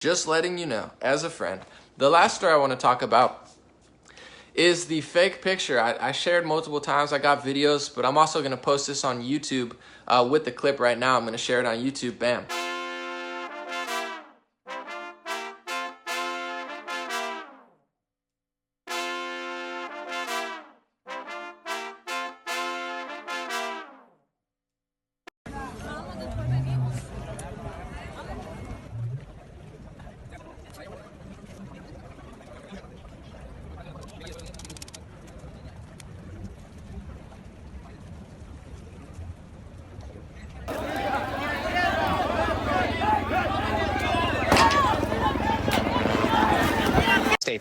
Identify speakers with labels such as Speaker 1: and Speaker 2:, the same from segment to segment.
Speaker 1: Just letting you know, as a friend, the last story I want to talk about is the fake picture. I shared multiple times. I got videos, but I'm also going to post this on YouTube with the clip right now. I'm going to share it on YouTube. Bam.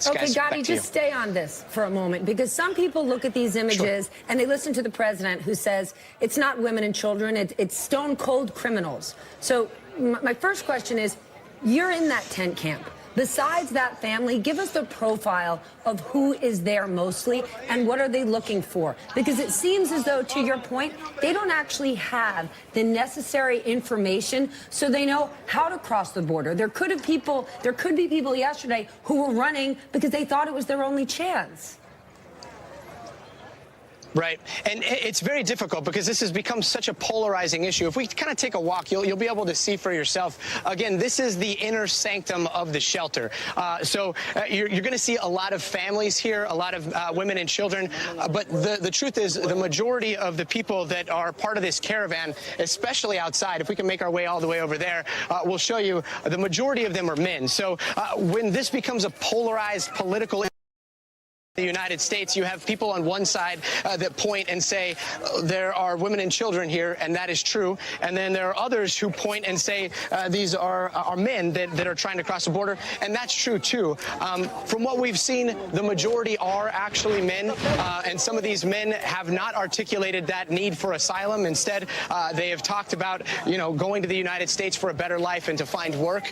Speaker 2: Okay, Gabby, just stay on this for a moment, because some people look at these images and they listen to the president who says it's not women and children, it's stone cold criminals. So my first question is, you're in that tent camp. Besides that family, give us the profile of who is there mostly and what are they looking for? Because it seems as though, to your point, they don't actually have the necessary information so they know how to cross the border. There could be people yesterday who were running because they thought it was their only chance.
Speaker 3: Right. And it's very difficult because this has become such a polarizing issue. If we kind of take a walk, you'll be able to see for yourself. Again, this is the inner sanctum of the shelter. You're going to see a lot of families here, a lot of women and children. But the truth is the majority of the people that are part of this caravan, especially outside, if we can make our way all the way over there, we'll show you the majority of them are men. So when this becomes a polarized political the United States, you have people on one side that point and say there are women and children here, and that is true. And then there are others who point and say these are men that are trying to cross the border, and that's true too. From what we've seen, the majority are actually men, and some of these men have not articulated that need for asylum. Instead, they have talked about, going to the United States for a better life and to find work.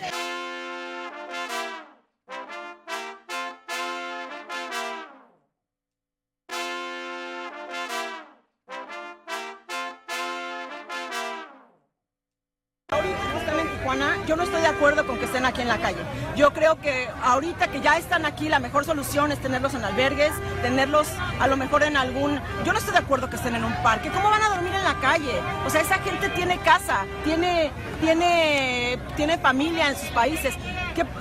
Speaker 4: Yo no estoy de acuerdo con que estén aquí en la calle. Yo creo que ahorita que ya están aquí, la mejor solución es tenerlos en albergues, tenerlos a lo mejor en algún... Yo no estoy de acuerdo que estén en un parque. ¿Cómo van a dormir en la calle? O sea, esa gente tiene casa, tiene familia en sus países.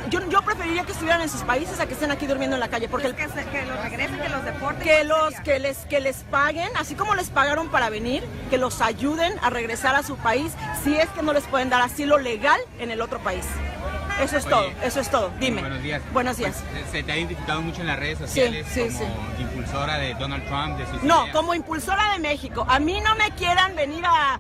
Speaker 4: Yo preferiría que estuvieran en sus países a que estén aquí durmiendo en la calle, porque
Speaker 5: que los regresen, que los deporten,
Speaker 4: que les paguen, así como les pagaron para venir, que los ayuden a regresar a su país, si es que no les pueden dar asilo legal en el otro país. Eso es todo, eso es todo. Dime.
Speaker 6: Buenos días.
Speaker 4: Buenos días.
Speaker 6: Pues, se te ha identificado mucho en las redes sociales como impulsora de Donald Trump, de sus ideas.
Speaker 4: Como impulsora de México. A mí no me quieran venir a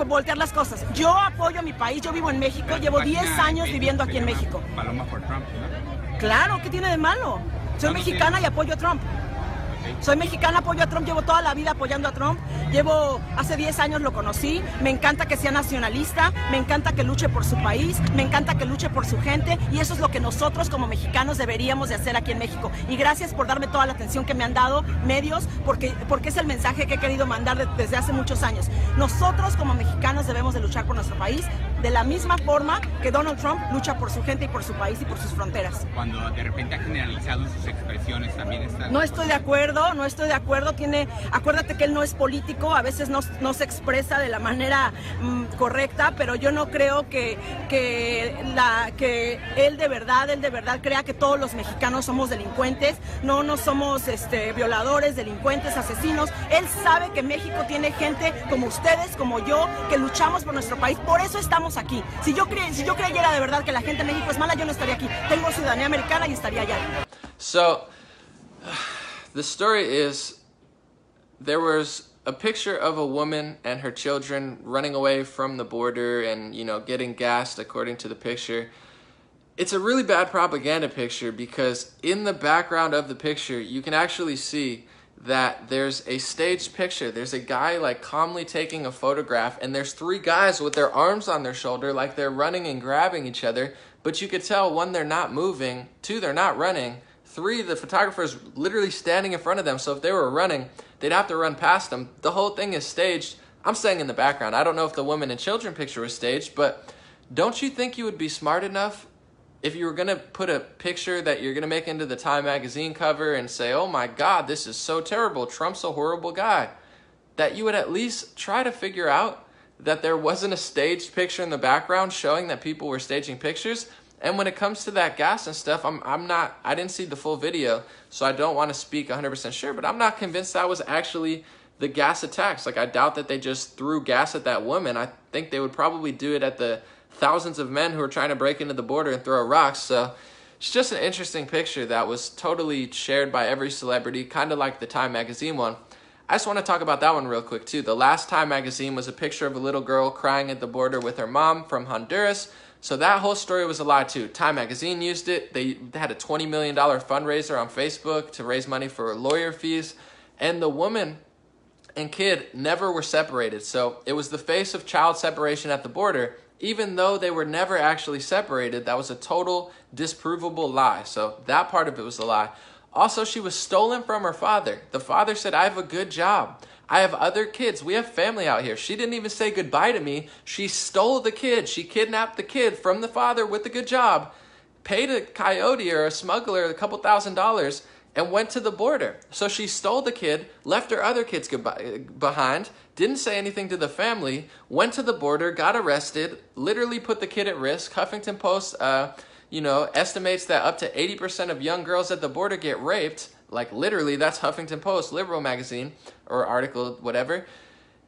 Speaker 4: voltear las cosas. Yo apoyo a mi país, yo vivo en México, llevo 10 años viviendo aquí en México.
Speaker 6: Paloma por Trump, ¿no?
Speaker 4: Claro, ¿qué tiene de malo? Soy mexicana y apoyo a Trump. Soy mexicana, apoyo a Trump, llevo toda la vida apoyando a Trump, hace 10 años lo conocí, me encanta que sea nacionalista, me encanta que luche por su país, me encanta que luche por su gente, y eso es lo que nosotros como mexicanos deberíamos de hacer aquí en México. Y gracias por darme toda la atención que me han dado medios, porque es el mensaje que he querido mandar desde hace muchos años. Nosotros como mexicanos debemos de luchar por nuestro país de la misma forma que Donald Trump lucha por su gente y por su país y por sus fronteras.
Speaker 6: Cuando de repente ha generalizado sus expresiones, también está...
Speaker 4: No estoy de acuerdo. Acuérdate que él no es político, a veces no se expresa de la manera correcta, pero yo no creo que él de verdad crea que todos los mexicanos somos delincuentes, no somos violadores, delincuentes, asesinos. Él sabe que México tiene gente como ustedes, como yo, que luchamos por nuestro país, por eso estamos aquí. Si yo creyera de verdad que la gente de México es mala, yo no estaría aquí. Tengo ciudadanía americana y estaría allá.
Speaker 1: So, the story is, there was a picture of a woman and her children running away from the border and, getting gassed according to the picture. It's a really bad propaganda picture because in the background of the picture, you can actually see that there's a staged picture. There's a guy calmly taking a photograph, and there's 3 guys with their arms on their shoulder like they're running and grabbing each other. But you could tell, 1, they're not moving, 2, they're not running, 3, the photographer's literally standing in front of them. So if they were running, they'd have to run past them. The whole thing is staged. I'm staying in the background. I don't know if the women and children picture was staged, but don't you think you would be smart enough if you were going to put a picture that you're going to make into the Time magazine cover and say, oh my God, this is so terrible, Trump's a horrible guy, that you would at least try to figure out that there wasn't a staged picture in the background showing that people were staging pictures. And when it comes to that gas and stuff, I didn't see the full video, so I don't want to speak 100% sure, but I'm not convinced that was actually the gas attacks. Like, I doubt that they just threw gas at that woman. I think they would probably do it at the thousands of men who are trying to break into the border and throw rocks. So it's just an interesting picture that was totally shared by every celebrity, kind of like the Time magazine one. I just want to talk about that one real quick too. The last Time magazine was a picture of a little girl crying at the border with her mom from Honduras. So that whole story was a lie too. Time magazine used it. They had a $20 million fundraiser on Facebook to raise money for lawyer fees. And the woman and kid never were separated. So it was the face of child separation at the border. Even though they were never actually separated, that was a total disprovable lie. So that part of it was a lie. Also, she was stolen from her father. The father said, I have a good job. I have other kids. We have family out here. She didn't even say goodbye to me. She stole the kid. She kidnapped the kid from the father with a good job, paid a coyote or a smuggler a couple $1,000s, and went to the border. So she stole the kid, left her other kids behind, didn't say anything to the family, went to the border, got arrested, literally put the kid at risk. Huffington Post estimates that up to 80% of young girls at the border get raped. Like, literally, that's Huffington Post, liberal magazine, or article, whatever.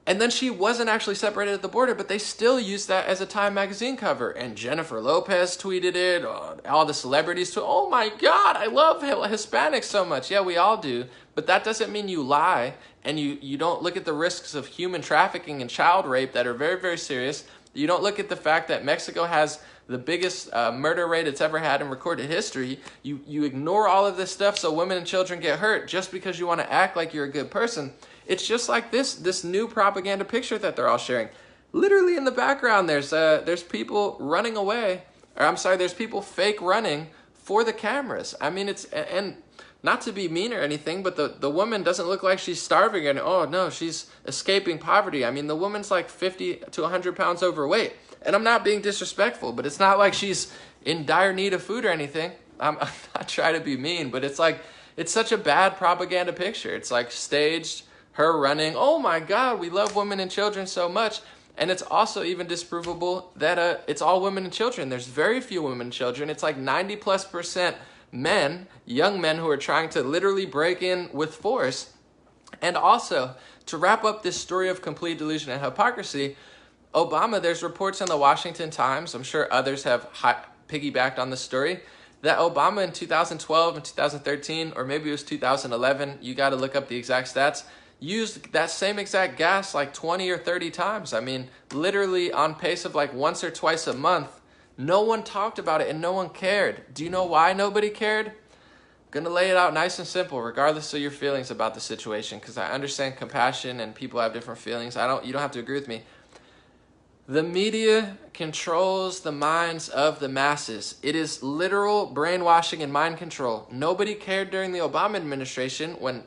Speaker 1: And then she wasn't actually separated at the border, but they still used that as a Time magazine cover. And Jennifer Lopez tweeted it, all the celebrities tweeted, oh my God, I love Hispanics so much. Yeah, we all do. But that doesn't mean you lie, and you don't look at the risks of human trafficking and child rape that are very, very serious. You don't look at the fact that Mexico has the biggest murder rate it's ever had in recorded history. You ignore all of this stuff so women and children get hurt just because you want to act like you're a good person. It's just like this new propaganda picture that they're all sharing. Literally in the background, there's people running away, or I'm sorry, there's people fake running for the cameras. I mean, and not to be mean or anything, but the woman doesn't look like she's starving and, oh no, she's escaping poverty. I mean, the woman's like 50 to 100 pounds overweight. And I'm not being disrespectful, but it's not like she's in dire need of food or anything. I'm not trying to be mean, but it's like, it's such a bad propaganda picture. It's like staged, her running. Oh my God, we love women and children so much. And it's also even disprovable that it's all women and children. There's very few women and children. It's like 90+% men, young men who are trying to literally break in with force. And also, to wrap up this story of complete delusion and hypocrisy, Obama, there's reports in the Washington Times, I'm sure others have piggybacked on this story, that Obama in 2012 and 2013, or maybe it was 2011, you got to look up the exact stats, used that same exact gas like 20 or 30 times. I mean, literally on pace of like once or twice a month. No one talked about it and no one cared. Do you know why nobody cared? I'm going to lay it out nice and simple, regardless of your feelings about the situation, because I understand compassion and people have different feelings. You don't have to agree with me. The media controls the minds of the masses. It is literal brainwashing and mind control. Nobody cared during the Obama administration when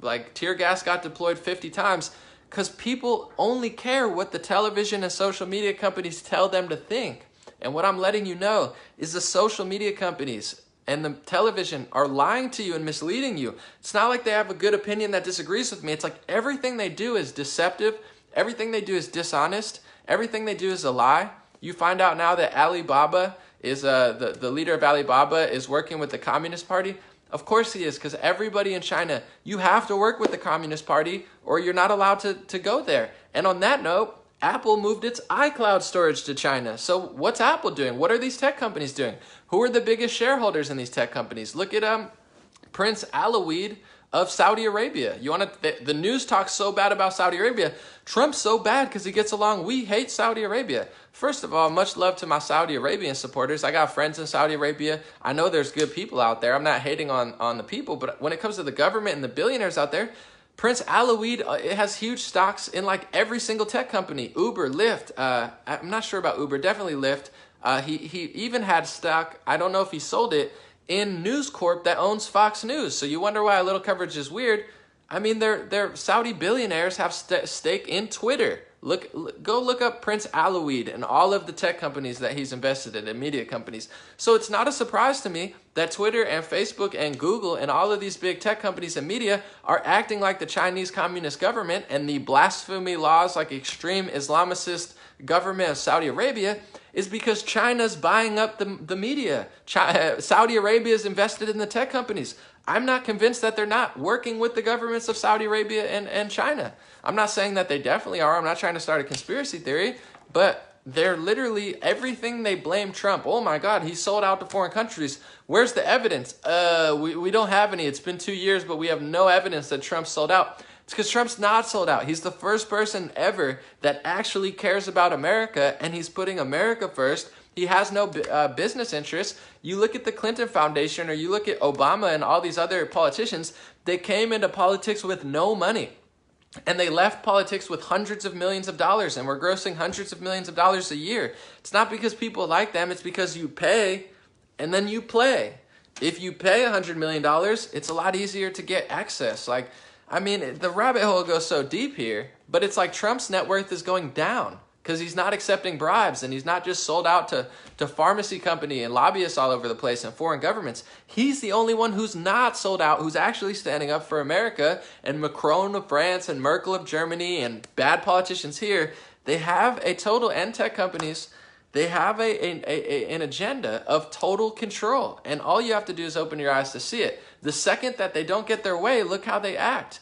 Speaker 1: like tear gas got deployed 50 times because people only care what the television and social media companies tell them to think. And what I'm letting you know is the social media companies and the television are lying to you and misleading you. It's not like they have a good opinion that disagrees with me. It's like everything they do is deceptive. Everything they do is dishonest. Everything they do is a lie. You find out now that Alibaba is the leader of Alibaba is working with the Communist Party. Of course he is, because everybody in China, you have to work with the Communist Party or you're not allowed to go there. And on that note, Apple moved its iCloud storage to China. So what's Apple doing? What are these tech companies doing? Who are the biggest shareholders in these tech companies? Look at Prince Alawid of Saudi Arabia. The news talks so bad about Saudi Arabia. Trump's so bad because he gets along. We hate Saudi Arabia. First of all, much love to my Saudi Arabian supporters. I got friends in Saudi Arabia. I know there's good people out there. I'm not hating on the people, but when it comes to the government and the billionaires out there, Prince Alawid, it has huge stocks in like every single tech company. Uber, Lyft. I'm not sure about Uber. Definitely Lyft. He even had stock. I don't know if he sold it in News Corp that owns Fox News. So you wonder why a little coverage is weird. I mean, they're Saudi billionaires have stake in Twitter. Go look up Prince Alawid and all of the tech companies that he's invested in, and media companies. So it's not a surprise to me that Twitter and Facebook and Google and all of these big tech companies and media are acting like the Chinese Communist government and the blasphemy laws like extreme Islamicist government of Saudi Arabia is because China's buying up the media. Saudi Arabia is invested in the tech companies. I'm not convinced that they're not working with the governments of Saudi Arabia and China. I'm not saying that they definitely are. I'm not trying to start a conspiracy theory, but they're literally, everything they blame Trump. Oh my God, he sold out to foreign countries. Where's the evidence? We don't have any. It's been 2 years, but we have no evidence that Trump sold out. It's because Trump's not sold out. He's the first person ever that actually cares about America, and he's putting America first. He has no business interests. You look at the Clinton Foundation, or you look at Obama and all these other politicians, they came into politics with no money. And they left politics with hundreds of millions of dollars, and we're grossing hundreds of millions of dollars a year. It's not because people like them. It's because you pay and then you play. If you pay $100 million, it's a lot easier to get access. Like, I mean, the rabbit hole goes so deep here, but it's like Trump's net worth is going down because he's not accepting bribes, and he's not just sold out to pharmacy company and lobbyists all over the place and foreign governments. He's the only one who's not sold out, who's actually standing up for America. And Macron of France and Merkel of Germany and bad politicians here, they have a total, and tech companies, they have an agenda of total control. And all you have to do is open your eyes to see it. The second that they don't get their way, look how they act.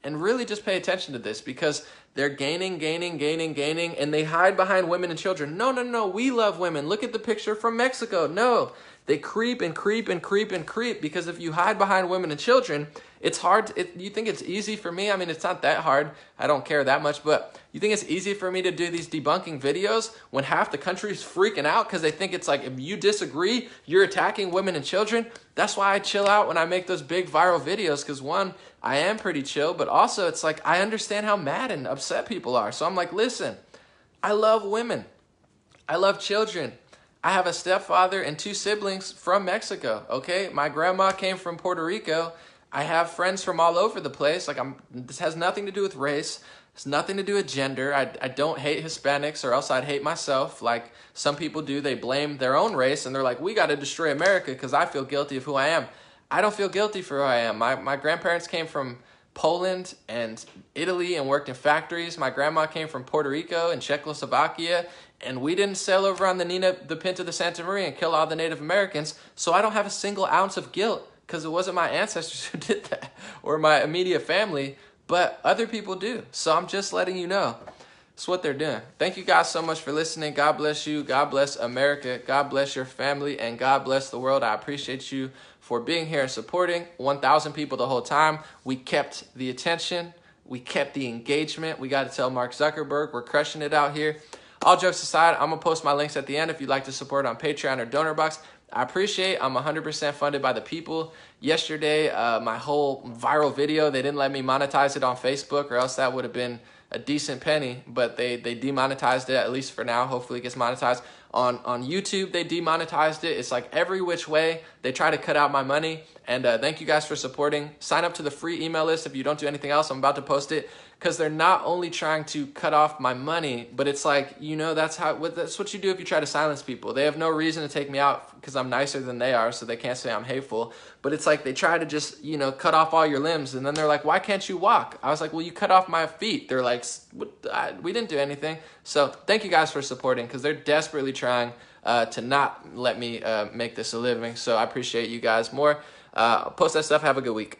Speaker 1: And really just pay attention to this, because they're gaining, and they hide behind women and children. No, we love women. Look at the picture from Mexico. No, they creep, because if you hide behind women and children, it's hard. You think it's easy for me? I mean, it's not that hard. I don't care that much, but you think it's easy for me to do these debunking videos when half the country's freaking out because they think it's like, if you disagree, you're attacking women and children? That's why I chill out when I make those big viral videos, because one, I am pretty chill, but also it's like I understand how mad and upset people are. So I'm like, listen, I love women. I love children. I have a stepfather and 2 siblings from Mexico, okay? My grandma came from Puerto Rico. I have friends from all over the place. Like, this has nothing to do with race. It's nothing to do with gender. I don't hate Hispanics, or else I'd hate myself. Like some people do, they blame their own race, and they're like, we got to destroy America because I feel guilty of who I am. I don't feel guilty for who I am. My grandparents came from Poland and Italy and worked in factories. My grandma came from Puerto Rico and Czechoslovakia, and we didn't sail over on the Pinta de Santa Maria and kill all the Native Americans. So I don't have a single ounce of guilt, because it wasn't my ancestors who did that, or my immediate family, but other people do. So I'm just letting you know. It's what they're doing. Thank you guys so much for listening. God bless you. God bless America. God bless your family, and God bless the world. I appreciate you for being here and supporting. 1,000 people the whole time. We kept the attention. We kept the engagement. We got to tell Mark Zuckerberg we're crushing it out here. All jokes aside, I'm going to post my links at the end if you'd like to support on Patreon or DonorBox. I appreciate I'm 100% funded by the people. Yesterday, my whole viral video, they didn't let me monetize it on Facebook, or else that would have been a decent penny, but they demonetized it, at least for now. Hopefully it gets monetized. On YouTube, they demonetized it. It's like every which way they try to cut out my money. And thank you guys for supporting. Sign up to the free email list if you don't do anything else. I'm about to post it, because they're not only trying to cut off my money, but it's like, you know, that's what you do if you try to silence people. They have no reason to take me out because I'm nicer than they are, so they can't say I'm hateful. But it's like they try to just, you know, cut off all your limbs, and then they're like, why can't you walk? I was like, well, you cut off my feet. They're like, we didn't do anything. So thank you guys for supporting, because they're desperately trying to not let me make this a living. So I appreciate you guys more. Post that stuff. Have a good week.